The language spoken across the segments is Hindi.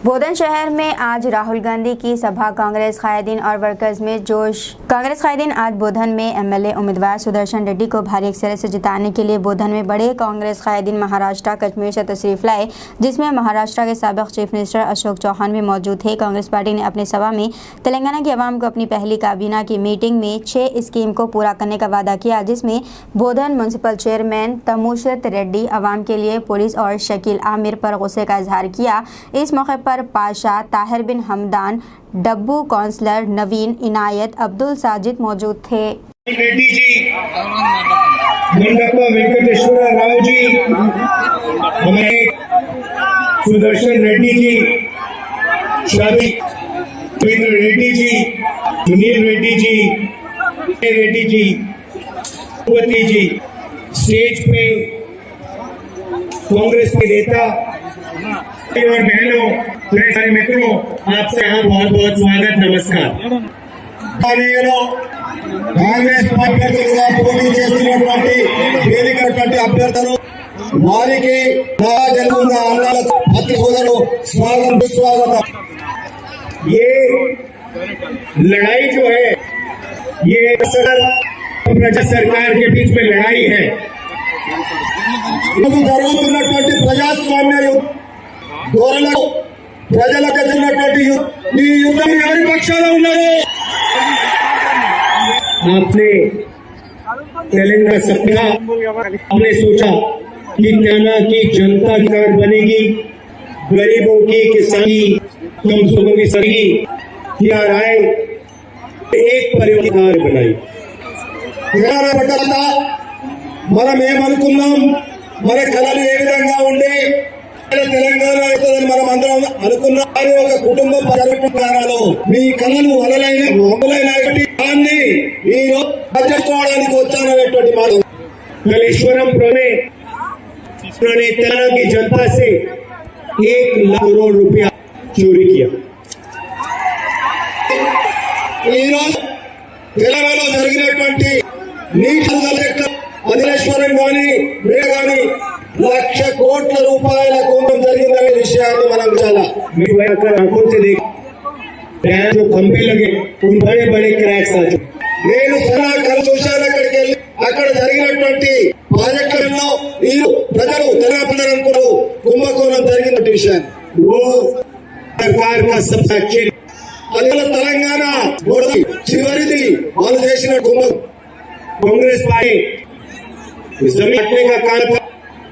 बोधन शहर में आज राहुल गांधी की सभा। कांग्रेस कायदीन और वर्कर्स में जोश। कांग्रेस कायदीन आज बोधन में एमएलए उम्मीदवार सुदर्शन रेड्डी को भारी अक्सरियत से जिताने के लिए बोधन में बड़े कांग्रेस कायदीन महाराष्ट्र कश्मीर से तशरीफ लाए, जिसमें महाराष्ट्र के साबिक चीफ मिनिस्टर अशोक चौहान भी मौजूद थे। कांग्रेस पार्टी ने अपनी सभा में तेलंगाना की आवाम को अपनी पहली काबीना की मीटिंग में 6 स्कीम को पूरा करने का वादा किया, जिसमें बोधन म्यूनसिपल चेयरमैन तमुशरत रेड्डी आवाम के लिए पुलिस और शकील आमिर पर गुस्से का इजहार किया। इस मौके पर पाशा, ताहिर बिन हमदान, डब्बू काउंसलर नवीन, इनायत, अब्दुल साजिद मौजूद थे। रेड्डी जी, मंडप्पा वेंकटेश्वर राव जी, हमारे सुदर्शन रेड्डी जी, शादी रेड्डी जी, सुनील रेड्डी जी, रेड्डी जी, भगवती जी, स्टेज पे कांग्रेस के नेता और बहनों, मेरे सारे मित्रों, आपसे यहाँ बहुत बहुत स्वागत, नमस्कार। కాంగ్రెస్ అభ్యర్థులుగా పోటీ చేస్తున్నటువంటి వేదికటువంటి అభ్యర్థులు వారికి నా జరుగుతున్న అన్నాల అతి సోదరులు స్వాగతం సుస్వాగతం। ये लड़ाई जो है ये प्रजा सरकार के बीच में लड़ाई है। జరుగుతున్నటువంటి ప్రజాస్వామ్య ధోరణిలో ప్రజలకు చెందినటువంటి ఈ యుద్ధం ఎవరి పక్షాన ఉన్నది? आपने तेलंगाना सपना आपने सोचा कि तेलंगाना की जनता की सरकार बनेगी, गरीबों की, किसान की, कमजोरों की सही क्या राय एक परिवार बनाई। మనం ఏమనుకున్నాం, మన కళలు ఏ విధంగా ఉండే తెలంగాణ అవుతుందని మనం అందరం అనుకున్నాం। ఒక కుటుంబ పరిపాలనలో మీ కళలు అమలైన దాన్ని నేను బడ్జెట్టుకోవడానికి వచ్చాననేటువంటి మాట मलेश्वरम ने तेलंगाना की जनता से 1 लाख करोड़ रुपया चोरी किया। తెలంగాణలో జరిగినటువంటి నీటి మలేశ్వరం కానీ కానీ 1,00,000 కోట్ల రూపాయల కుంభం జరిగిందనే విషయాన్ని మనం చాలా आंखों से देख जो खंभे लगे उन बड़े बड़े क्रैक्स आ चुके। నేను సదా కళ్ళు చూశాను, అక్కడికి వెళ్ళి అక్కడ జరిగినటువంటి ప్రాజెక్టులలో ఈ ప్రజలు తెలంగాణలో కుంభకోణం జరిగినటువంటి విషయాన్ని సర్కార్ కా సబ్సే అచ్చే అందులో తెలంగాణ చివరిది వాళ్ళు చేసిన కుంభం। कांग्रेस पार्टी जमीन हटने का कारण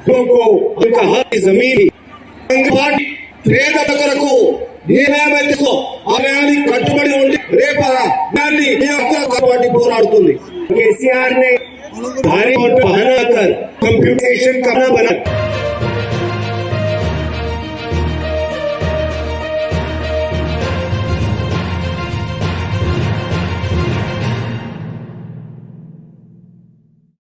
लोगों को उनका हक जमीन पार्टी పేద కొరకు నియమాలకు ఆలయాన్ని కట్టుబడి ఉండి రేపు దాన్ని పార్టీ పోరాడుతుంది। केसीआर ने भारी बहाना कर कंप्यूटेशन करना बना